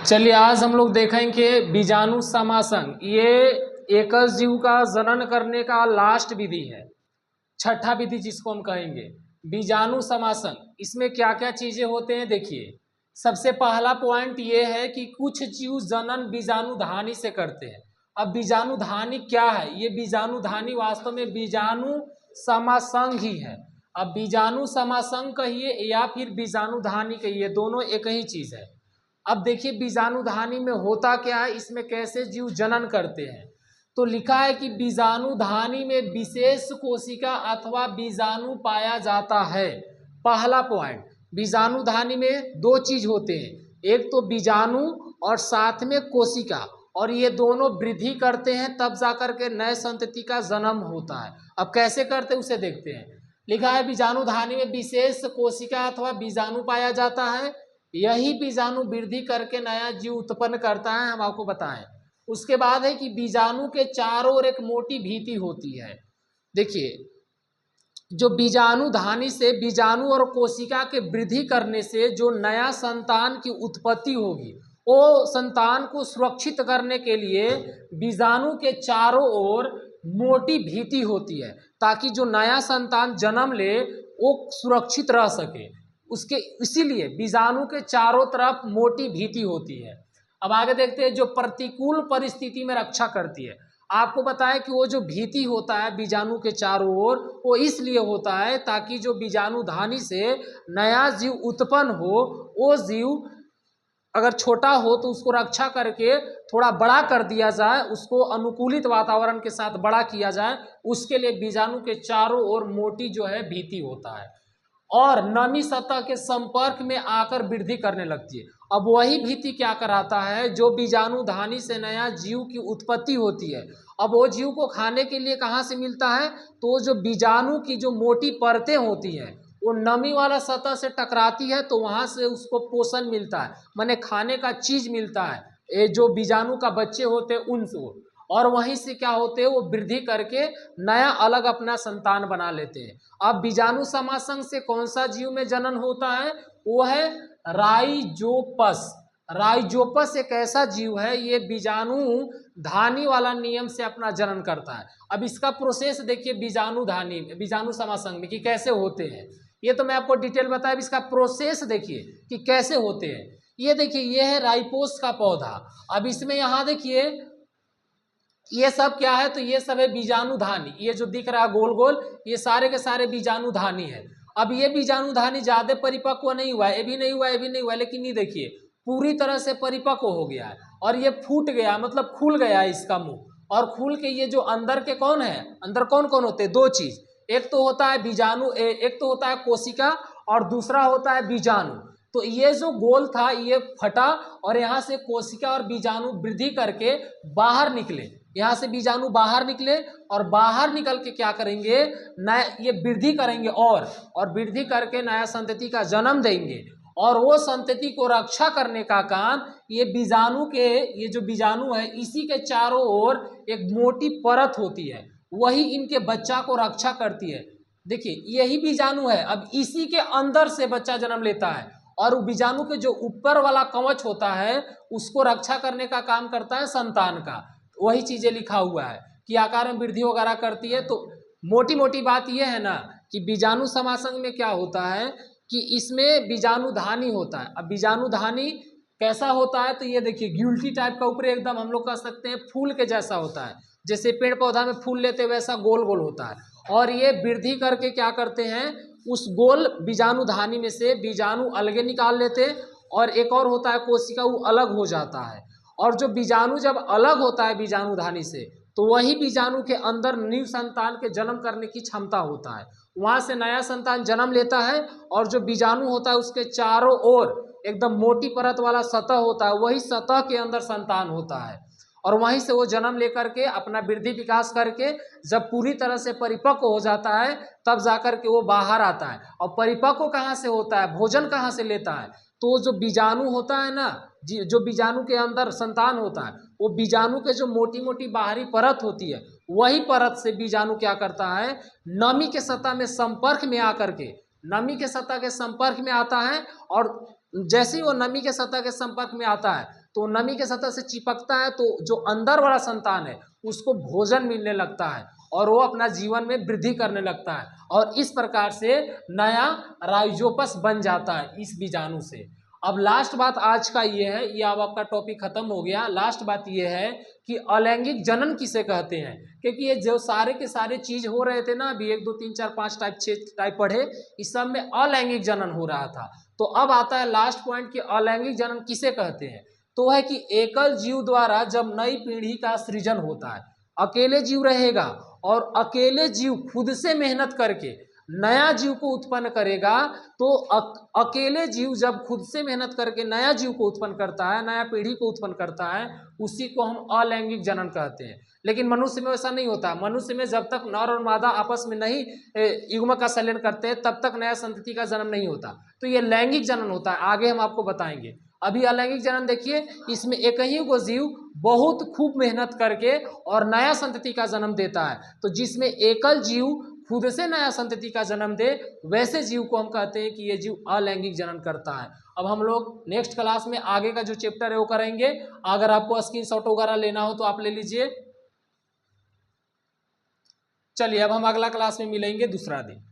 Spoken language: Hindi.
चलिए आज हम लोग देखेंगे बीजाणु समासंग। ये एकज जीव का जनन करने का लास्ट विधि है, छठा विधि जिसको हम कहेंगे बीजाणु समासंग। इसमें क्या क्या चीजें होते हैं देखिए। सबसे पहला पॉइंट ये है कि कुछ जीव जनन बीजाणु धानी से करते हैं। अब बीजाणु धानी क्या है? ये बीजाणु धानी वास्तव में बीजाणु समासंग ही है। अब बीजाणु समासंग कहिए या फिर बीजाणु धानी कहिए, दोनों एक ही चीज है। अब देखिए बीजाणुधानी में होता क्या है, इसमें कैसे जीव जनन करते हैं। तो लिखा है कि बीजाणुधानी में विशेष कोशिका अथवा बीजाणु पाया जाता है। पहला पॉइंट, बीजाणुधानी में दो चीज होते हैं, एक तो बीजाणु और साथ में कोशिका, और ये दोनों वृद्धि करते हैं तब जाकर के नए संतति का जन्म होता है। अब कैसे करते हैं उसे देखते हैं। लिखा है बीजाणुधानी में विशेष कोशिका अथवा बीजाणु पाया जाता है, यही बीजाणु वृद्धि करके नया जीव उत्पन्न करता है, हम आपको बताएं। उसके बाद है कि बीजाणु के चारों ओर एक मोटी भीति होती है। देखिए जो बीजाणु धानी से बीजाणु और कोशिका के वृद्धि करने से जो नया संतान की उत्पत्ति होगी, वो संतान को सुरक्षित करने के लिए बीजाणु के चारों ओर मोटी भीति होती है, ताकि जो नया संतान जन्म ले वो सुरक्षित रह सके। उसके इसीलिए बीजाणु के चारों तरफ मोटी भीति होती है। अब आगे देखते हैं जो प्रतिकूल परिस्थिति में रक्षा करती है। आपको बताएं कि वो जो भीति होता है बीजाणु के चारों ओर, वो इसलिए होता है ताकि जो बीजाणु धानी से नया जीव उत्पन्न हो, वो जीव अगर छोटा हो तो उसको रक्षा करके थोड़ा बड़ा कर दिया जाए, उसको अनुकूलित वातावरण के साथ बड़ा किया जाए। उसके लिए बीजाणु के चारों ओर मोटी जो है भीति होता है और नमी सतह के संपर्क में आकर वृद्धि करने लगती है। अब वही भीति क्या कराता है, जो बीजाणु धानी से नया जीव की उत्पत्ति होती है, अब वो जीव को खाने के लिए कहाँ से मिलता है, तो जो बीजाणु की जो मोटी परतें होती हैं वो नमी वाला सतह से टकराती है, तो वहाँ से उसको पोषण मिलता है, माने खाने का चीज मिलता है। ये जो बीजाणु का बच्चे होते हैं उनसे, और वहीं से क्या होते हैं वो वृद्धि करके नया अलग अपना संतान बना लेते हैं। अब बीजाणु समासंग से कौन सा जीव में जनन होता है, वो है राइजोपस। राइजोपस एक ऐसा जीव है, ये बीजाणु धानी वाला नियम से अपना जनन करता है। अब इसका प्रोसेस देखिए बीजाणु धानी बीजाणु समासंग में कि कैसे होते हैं, ये तो मैं आपको डिटेल बताया। इसका प्रोसेस देखिए कि कैसे होते हैं। ये देखिए ये है राइपोस का पौधा। अब इसमें यहाँ देखिए ये सब क्या है, तो ये सब है बीजाणु धानी। ये जो दिख रहा है गोल गोल, ये सारे के सारे बीजाणु धानी है। अब ये बीजाणु धानी ज्यादा परिपक्व नहीं हुआ है, ये भी नहीं हुआ, ये भी नहीं हुआ, लेकिन ये देखिए पूरी तरह से परिपक्व हो गया है और ये फूट गया, मतलब खुल गया है इसका मुंह। और खुल के ये जो अंदर के कौन है, अंदर कौन कौन होते हैं, दो चीज, एक तो होता है बीजाणु, एक तो होता है कोशिका और दूसरा होता है बीजाणु। तो ये जो गोल था ये फटा और यहाँ से कोशिका और बीजाणु वृद्धि करके बाहर निकले। यहाँ से बीजाणु बाहर निकले और बाहर निकल के क्या करेंगे, नया ये वृद्धि करेंगे और वृद्धि करके नया संतति का जन्म देंगे। और वो संतति को रक्षा करने का काम ये बीजाणु के, ये जो बीजाणु है इसी के चारों ओर एक मोटी परत होती है, वही इनके बच्चा को रक्षा करती है। देखिए यही बीजाणु है, अब इसी के अंदर से बच्चा जन्म लेता है और बीजाणु के जो ऊपर वाला कवच होता है उसको रक्षा करने का काम करता है संतान का। वही चीजें लिखा हुआ है कि आकार में वृद्धि वगैरह करती है। तो मोटी मोटी बात यह है ना कि बीजाणु समासंग में क्या होता है कि इसमें बीजाणु धानी होता है। अब बीजाणु धानी कैसा होता है, तो ये देखिए ग्यूल्टी टाइप का ऊपर एकदम हम लोग कह सकते हैं फूल के जैसा होता है, जैसे पेड़ पौधा में फूल लेते वैसा गोल गोल होता है। और ये वृद्धि करके क्या करते हैं, उस गोल बीजाणु धानी में से बीजाणु अलगे निकाल लेते हैं और एक और होता है कोशिका, वो अलग हो जाता है। और जो बीजाणु जब अलग होता है बीजाणु धानी से, तो वही बीजाणु के अंदर न्यू संतान के जन्म करने की क्षमता होता है, वहां से नया संतान जन्म लेता है। और जो बीजाणु होता है उसके चारों ओर एकदम मोटी परत वाला सतह होता है, वही सतह के अंदर संतान होता है और वहीं से वो जन्म लेकर के अपना वृद्धि विकास करके जब पूरी तरह से परिपक्व हो जाता है तब जाकर के वो बाहर आता है। और परिपक्व कहाँ से होता है, भोजन कहाँ से लेता है, तो जो बीजाणु होता है ना, जो बीजाणु के अंदर संतान होता है, वो बीजाणु के जो मोटी मोटी बाहरी परत होती है, वही परत से बीजाणु क्या करता है, नमी के सतह में संपर्क में आकर के, नमी के सतह के संपर्क में आता है। और जैसे ही वो नमी के सतह के संपर्क में आता है तो नमी के सतह से चिपकता है, तो जो अंदर वाला संतान है उसको भोजन मिलने लगता है और वो अपना जीवन में वृद्धि करने लगता है और इस प्रकार से नया राइजोपस बन जाता है इस बीजाणु से। अब लास्ट बात आज का ये है, ये अब आपका टॉपिक खत्म हो गया। लास्ट बात ये है कि अलैंगिक जनन किसे कहते हैं, क्योंकि ये जो सारे के सारे चीज हो रहे थे ना, अभी 1 2 3 4 5 टाइप 6 टाइप पढ़े, इस सब में अलैंगिक जनन हो रहा था। तो अब आता है लास्ट पॉइंट कि अलैंगिक जनन किसे कहते हैं। तो है कि एकल जीव द्वारा जब नई पीढ़ी का सृजन होता है, अकेले जीव रहेगा और अकेले जीव खुद से मेहनत करके नया जीव को उत्पन्न करेगा, तो अकेले जीव जब खुद से मेहनत करके नया जीव को उत्पन्न करता है, नया पीढ़ी को उत्पन्न करता है, उसी को हम अलैंगिक जनन कहते हैं। लेकिन मनुष्य में वैसा नहीं होता। मनुष्य में जब तक नर और मादा आपस में नहीं युग्म का संलयन करते हैं, तब तक नया संतति का जन्म नहीं होता। तो ये लैंगिक जनन होता है, आगे हम आपको बताएंगे। अभी अलैंगिक जनन देखिए, इसमें एक ही को जीव बहुत खूब मेहनत करके और नया संतति का जन्म देता है। तो जिसमें एकल जीव खुद से नया संतति का जन्म दे, वैसे जीव को हम कहते हैं कि ये जीव अलैंगिक जनन करता है। अब हम लोग नेक्स्ट क्लास में आगे का जो चैप्टर है वो करेंगे। अगर आपको स्क्रीनशॉट वगैरह लेना हो तो आप ले लीजिए। चलिए अब हम अगला क्लास में मिलेंगे दूसरा दिन।